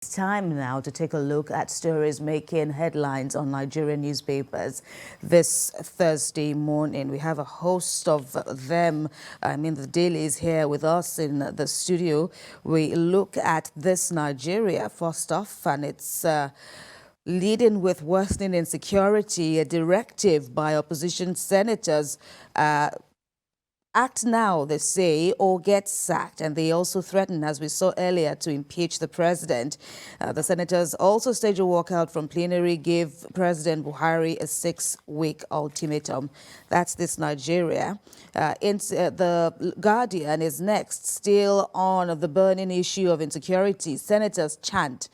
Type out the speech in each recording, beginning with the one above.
It's time now to take a look at stories making headlines on Nigerian newspapers this Thursday morning. We have a host of them. The dailies here with us in the studio. We look at this Nigeria first off, and it's leading with worsening insecurity, a directive by opposition senators. Act now, they say, or get sacked. And they also threaten, as we saw earlier, to impeach the president. The senators also stage a walkout from plenary, give President Buhari a 6-week ultimatum. That's this Nigeria. The Guardian is next, still on the burning issue of insecurity. Senators chant,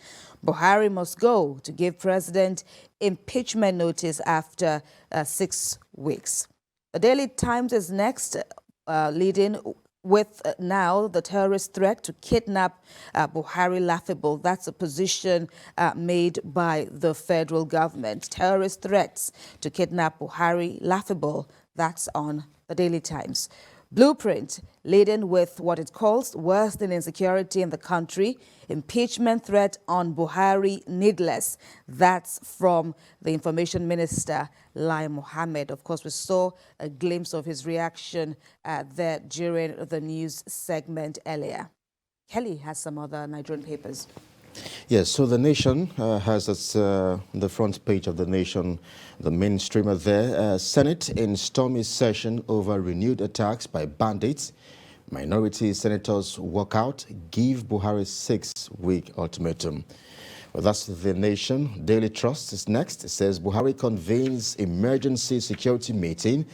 Buhari must go, to give president impeachment notice after 6 weeks. The Daily Times is next, leading with now the terrorist threat to kidnap Buhari laughable. That's a position made by the federal government. Terrorist threats to kidnap Buhari laughable. That's on the Daily Times. Blueprint, leading with what it calls worsening insecurity in the country. Impeachment threat on Buhari needless. That's from the Information Minister, Lai Mohammed. Of course, we saw a glimpse of his reaction there during the news segment earlier. Kelly has some other Nigerian papers. Yes, so the Nation has the front page of the Nation, the main streamer there. Senate in stormy session over renewed attacks by bandits. Minority senators walk out, give Buhari 6-week ultimatum. Well, that's the Nation. Daily Trust is next. It says Buhari convenes emergency security meeting.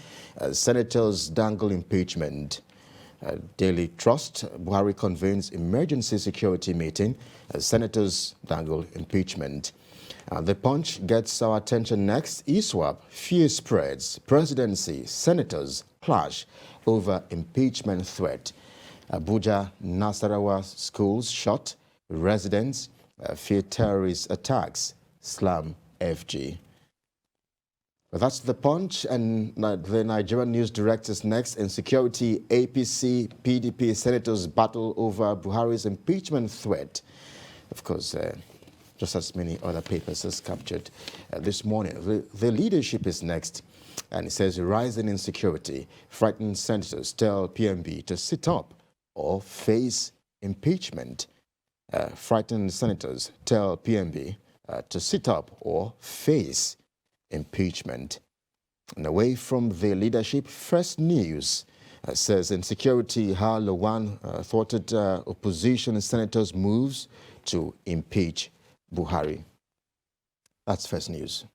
Senators dangle impeachment. Daily Trust, Buhari convenes emergency security meeting. Senators dangle impeachment. The Punch gets our attention next. ISWAP, fear spreads. Presidency, senators clash over impeachment threat. Abuja, Nasarawa schools shut. Residents fear terrorist attacks. Slam FG. Well, that's the Punch, and the Nigerian news directors next. Insecurity, APC, PDP senators battle over Buhari's impeachment threat. Of course, just as many other papers as captured this morning. The leadership is next, and it says rising insecurity frightened senators tell PMB to sit up or face impeachment. Frightened senators tell PMB to sit up or face impeachment. And away from the leadership, First News says insecurity, how Lawan thwarted opposition senators' moves to impeach Buhari. That's First News.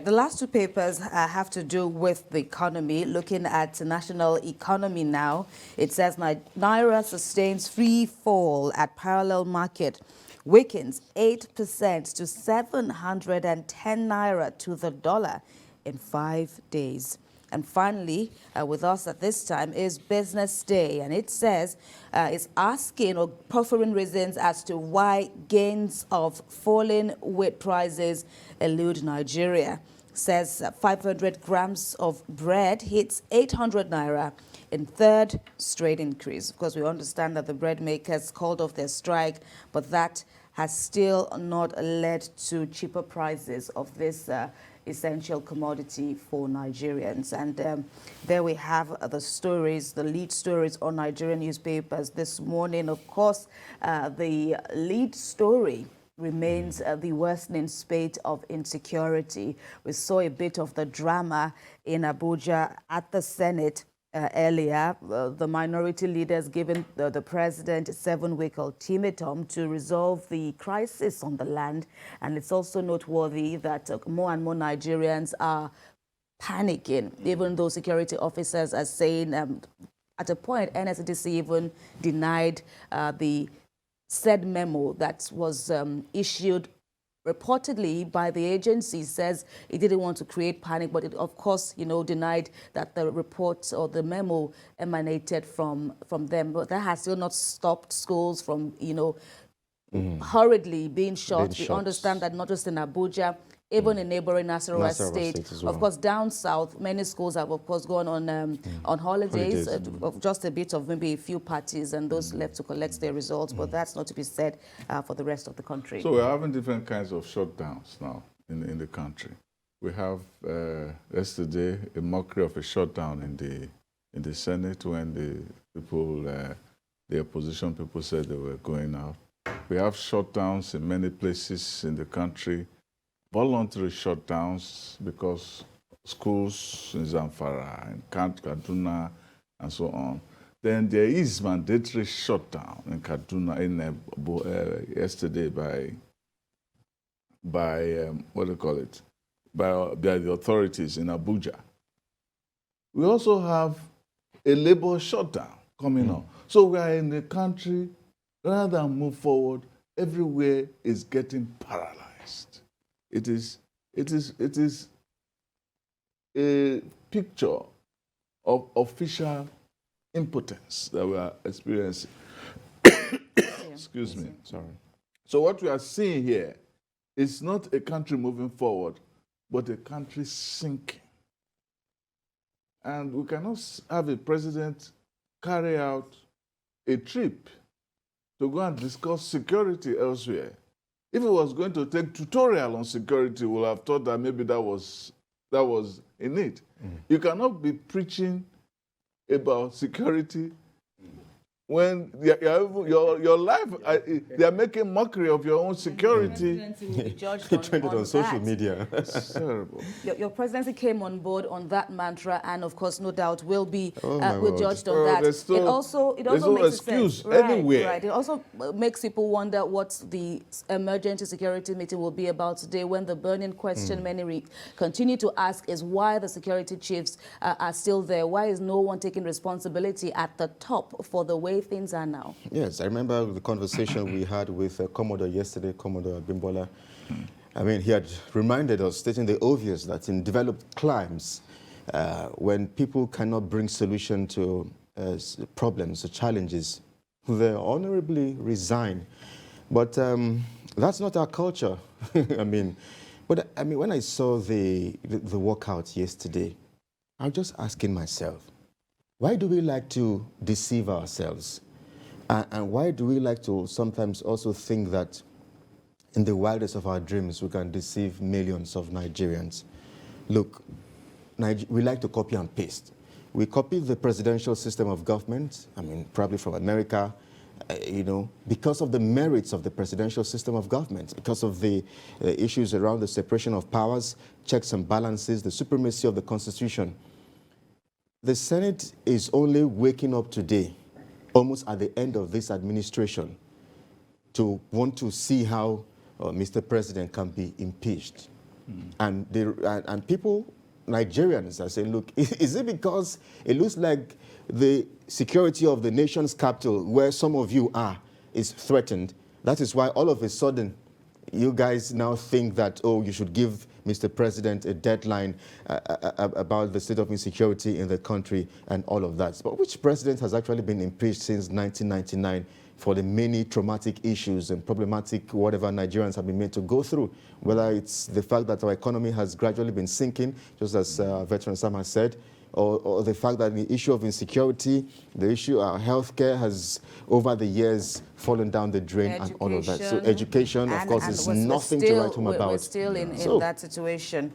The last two papers have to do with the economy. Looking at the national economy now, it says Naira sustains free fall at parallel market. Weakens 8% to 710 Naira to the dollar in 5 days. And finally, with us at this time is Business Day. And it says it's asking or proffering reasons as to why gains of falling wheat prices elude Nigeria. Says 500 grams of bread hits 800 Naira in third straight increase. Of course, we understand that the bread makers called off their strike, but that has still not led to cheaper prices of this essential commodity for Nigerians. And there we have the stories, the lead stories on Nigerian newspapers this morning. Of course, the lead story remains the worsening spate of insecurity. We saw a bit of the drama in Abuja at the Senate earlier. The minority leaders giving the president a 7-week ultimatum to resolve the crisis on the land. And it's also noteworthy that more and more Nigerians are panicking, even though security officers are saying at a point, NSCDC even denied the said memo that was issued reportedly by the agency. Says it didn't want to create panic, but it, of course, denied that the report or the memo emanated from them. But that has still not stopped schools from, hurriedly being shut. We understand that not just in Abuja, even in neighboring Nasarawa State. as well. Of course, down south, many schools have, of course, gone on holidays. Of just a bit of maybe a few parties and those left to collect their results, but that's not to be said for the rest of the country. So we're having different kinds of shutdowns now in the country. We have yesterday a mockery of a shutdown in the Senate when the people, the opposition people said they were going out. We have shutdowns in many places in the country, voluntary shutdowns because schools in Zamfara, in Chant, Kaduna, and so on. Then there is mandatory shutdown in Kaduna yesterday by what do you call it? By the authorities in Abuja. We also have a labor shutdown coming up. So we are in the country, rather than move forward, everywhere is getting paralyzed. It is a picture of official impotence that we are experiencing. Excuse me. Sorry. So what we are seeing here is not a country moving forward, but a country sinking. And we cannot have a president carry out a trip to go and discuss security elsewhere. If he was going to take tutorial on security, we would have thought that maybe that was in it. You cannot be preaching about security when your life, they are making mockery of your own security. It trended on social media. It's terrible. Your presidency came on board on that mantra, and of course, no doubt, will be judged on Oh, that. there's It also no makes excuse sense. anywhere. Right. It also makes people wonder what the emergency security meeting will be about today, when the burning question many continue to ask is why the security chiefs are still there. Why is no one taking responsibility at the top for the way things are now? Yes, I remember the conversation we had with Commodore yesterday, Commodore Bimbola. I mean, he had reminded us, stating the obvious, that in developed climes, when people cannot bring solution to problems or challenges, they honorably resign. But that's not our culture. I mean, when I saw the walkout yesterday, I was just asking myself, why do we like to deceive ourselves? And why do we like to sometimes also think that in the wildest of our dreams, we can deceive millions of Nigerians? Look, we like to copy and paste. We copy the presidential system of government, I mean, probably from America, because of the merits of the presidential system of government, because of the issues around the separation of powers, checks and balances, the supremacy of the Constitution. The Senate is only waking up today, almost at the end of this administration, to want to see how Mr. President can be impeached. And people, Nigerians, are saying, look, is it because it looks like the security of the nation's capital, where some of you are, is threatened? That is why all of a sudden you guys now think that, oh, you should give Mr. President a deadline about the state of insecurity in the country and all of that. But which president has actually been impeached since 1999 for the many traumatic issues and problematic whatever Nigerians have been made to go through? Whether it's the fact that our economy has gradually been sinking, just as Veteran Sam has said, or the fact that the issue of insecurity, the issue of healthcare has, over the years, fallen down the drain and all of that. So education, of course, is nothing to write home about. We're still in that situation.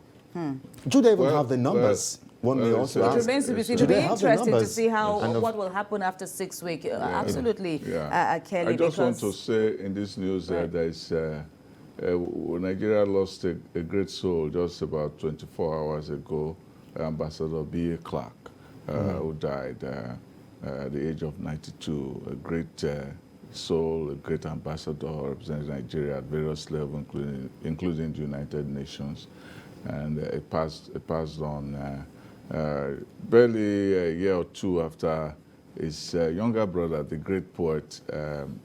Do they even have the numbers? One may also ask. It remains to be seen. It'll be interesting to see what will happen after 6 weeks. Absolutely, Kelly. I just want to say in this news there is Nigeria lost a great soul just about 24 hours ago. Ambassador B.A. Clark, who died at the age of 92, a great soul, a great ambassador, representing Nigeria at various levels, including the United Nations, and it passed on barely a year or two after his younger brother, the great poet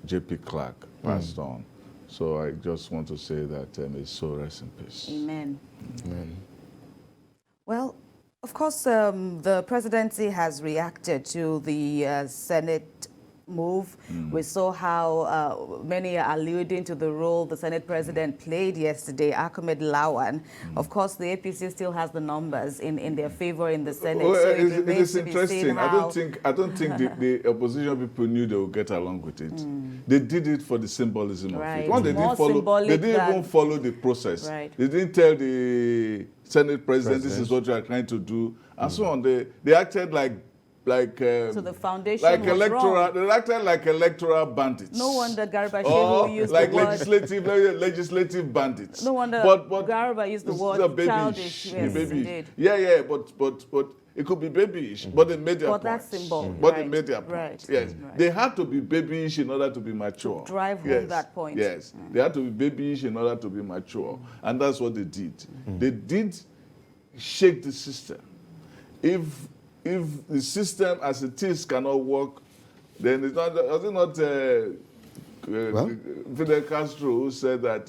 J.P. Clark, passed on. So I just want to say that his soul rest in peace. Amen. Amen. Well, of course, the presidency has reacted to the Senate move. We saw how many are alluding to the role the Senate President played yesterday, Ahmed Lawan. Of course, the APC still has the numbers in their favor in the Senate. Well, So it remains is to be seen interesting. how... I don't think the opposition people knew they would get along with it. They did it for the symbolism of it. One, they didn't even follow the process. Right. They didn't tell the Senate President this is what you are trying to do, and so on. They acted like so the foundation like was electoral. wrong. They acted like electoral bandits. No wonder Garba or Shehu used like the word... legislative bandits. No wonder but Garba used the word childish. Yes, indeed. Yeah, but it could be babyish, but they made their But point. that's symbol. But Right. they made their point. Right. Yes. Right. They had to be babyish in order to be mature. To drive home that point. Yes. They had to be babyish in order to be mature. And that's what they did. They did shake the system. If the system as it is cannot work, then it's not, was it not Fidel Castro who said that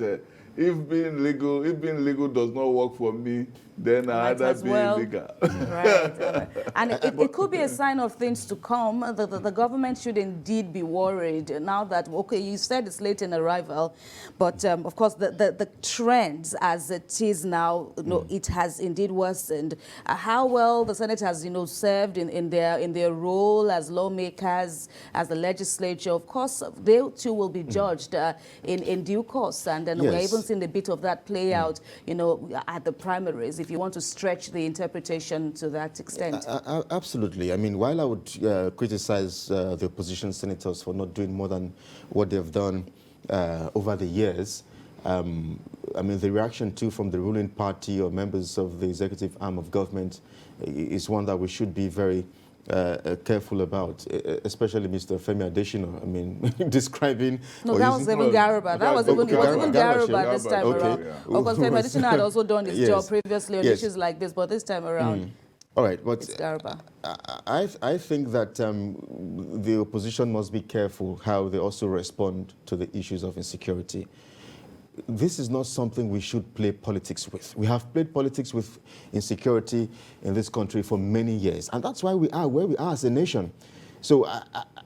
if being legal does not work for me, then I rather be illegal. Right. And it could be a sign of things to come. The government should indeed be worried now that, okay, you said it's late in arrival, but of course the trends as it is now, it has indeed worsened. How well the Senate has, served in their role as lawmakers, as the legislature, of course, they too will be judged in due course. And then we're even seeing a bit of that play out, at the primaries, if you want to stretch the interpretation to that extent. Absolutely. I mean, while I would criticize the opposition senators for not doing more than what they've done over the years, I mean, the reaction too from the ruling party or members of the executive arm of government is one that we should be very careful about, especially Mr. Femi Adesina. I mean, describing... No, that was even Garba. That was even Garba this time around. Yeah. Of course, Femi Adesina had also done his job previously on issues like this, but this time around, all right, but it's Garba. I think that the opposition must be careful how they also respond to the issues of insecurity. This is not something we should play politics with. We have played politics with insecurity in this country for many years, and that's why we are where we are as a nation. So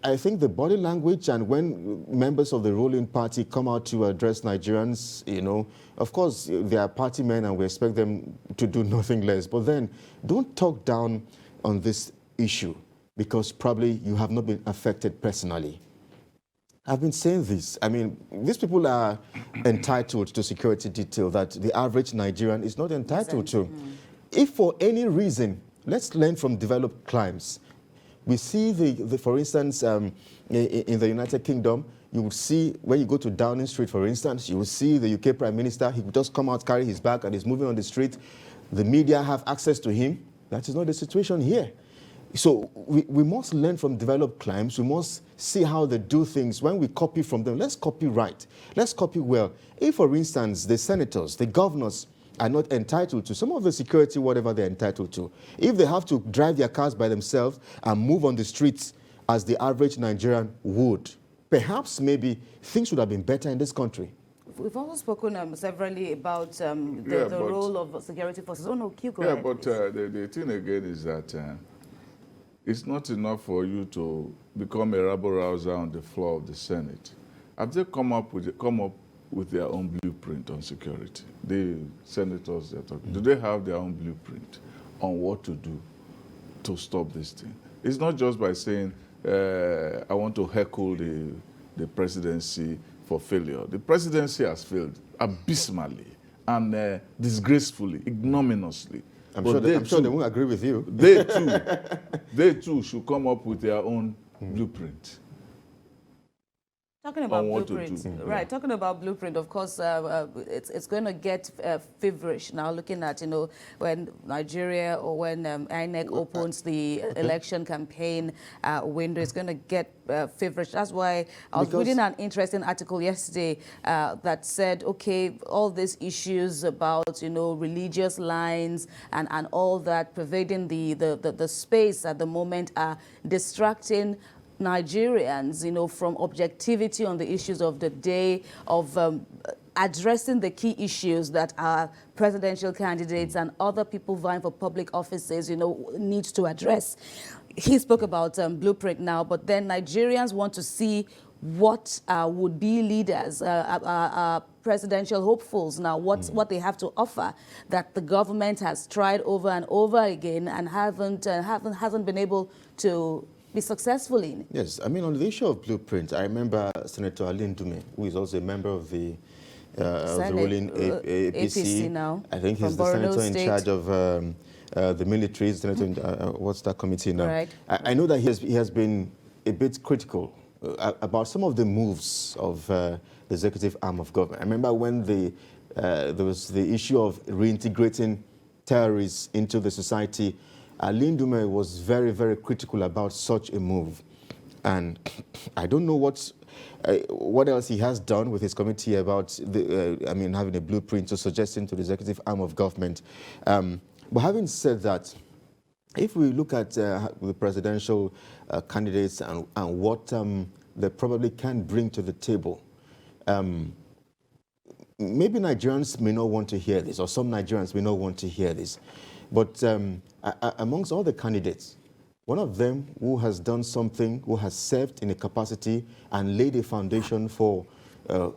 I think the body language, and when members of the ruling party come out to address Nigerians, of course, they are party men and we expect them to do nothing less. But then don't talk down on this issue because probably you have not been affected personally. I've been saying this. I mean, these people are entitled to security detail that the average Nigerian is not entitled to. If for any reason, let's learn from developed climes. We see, for instance, in the United Kingdom, you will see, when you go to Downing Street, for instance, you will see the UK Prime Minister, he would just come out, carry his bag, and he's moving on the street. The media have access to him. That is not the situation here. So we must learn from developed climes. We must see how they do things. When we copy from them, let's copy right. Let's copy well. If, for instance, the senators, the governors are not entitled to some of the security, whatever they're entitled to, if they have to drive their cars by themselves and move on the streets as the average Nigerian would, perhaps maybe things would have been better in this country. We've also spoken severally about the role of security forces. Oh, no, go ahead. Yeah, but the thing again is that it's not enough for you to become a rabble-rouser on the floor of the Senate. Have they come up with their own blueprint on security? The senators they're talking, do they have their own blueprint on what to do to stop this thing? It's not just by saying, I want to heckle the presidency for failure. The presidency has failed abysmally and disgracefully, ignominiously. I'm sure they won't agree with you. They too should come up with their own blueprint. Talking about blueprint, right? Talking about blueprint, of course, it's going to get feverish now. Looking at when Nigeria or when INEC opens the election campaign window, it's going to get feverish. That's why I was reading an interesting article yesterday that said, okay, all these issues about religious lines and all that pervading the space at the moment are distracting Nigerians, from objectivity on the issues of the day, of addressing the key issues that our presidential candidates and other people vying for public offices, need to address. he spoke about blueprint now, but then Nigerians want to see what would be leaders, presidential hopefuls now, what they have to offer that the government has tried over and over again and hasn't been able to be successful in. Yes, I mean, on the issue of blueprint, I remember Senator Alindume, who is also a member of the ruling APC now. I think he's the senator in charge of the military, senator in, what's that committee now? Right. I know that he has been a bit critical about some of the moves of the executive arm of government. I remember when there was the issue of reintegrating terrorists into the society. Alindume was very, very critical about such a move. And I don't know what else he has done with his committee about, having a blueprint to suggesting to the executive arm of government. But having said that, if we look at the presidential candidates and what they probably can bring to the table, maybe Nigerians may not want to hear this, or some Nigerians may not want to hear this. But amongst all the candidates, one of them who has done something, who has served in a capacity and laid a foundation for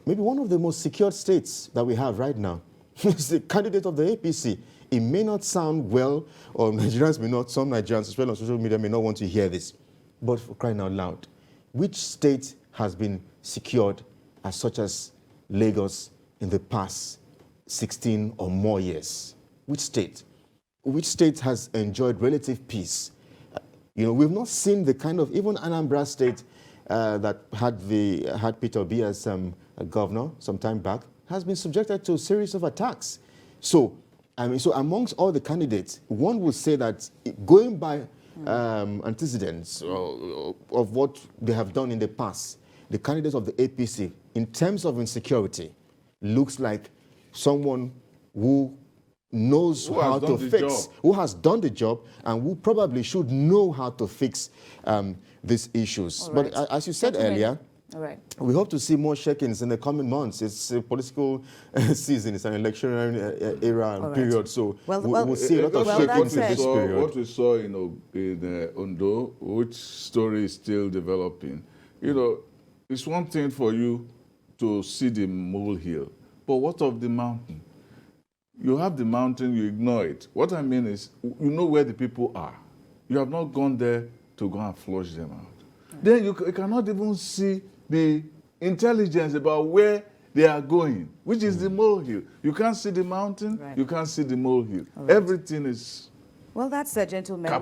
maybe one of the most secured states that we have right now, is the candidate of the APC. It may not sound well, or Nigerians may not, some Nigerians, especially on social media, may not want to hear this. But for crying out loud, which state has been secured as such as Lagos in the past 16 or more years? Which state? Which state has enjoyed relative peace? We've not seen the kind of, even Anambra State that had Peter Obi as a governor some time back, has been subjected to a series of attacks. So amongst all the candidates, one would say that going by antecedents of what they have done in the past, the candidates of the APC, in terms of insecurity, looks like someone who knows how to fix, who has done the job, and who probably should know how to fix these issues. Right. But as you said earlier, we hope to see more shakings in the coming months. It's a political season, it's an election era and period, so we'll see a lot of shakings in this period. What we saw in Ondo, which story is still developing, it's one thing for you to see the molehill, but what of the mountain? You have the mountain, you ignore it. What I mean is, you know where the people are. You have not gone there to go and flush them out. Then you cannot even see the intelligence about where they are going, which is the molehill. You can't see the mountain, you can't see the molehill. Everything is... Well, that's a gentleman.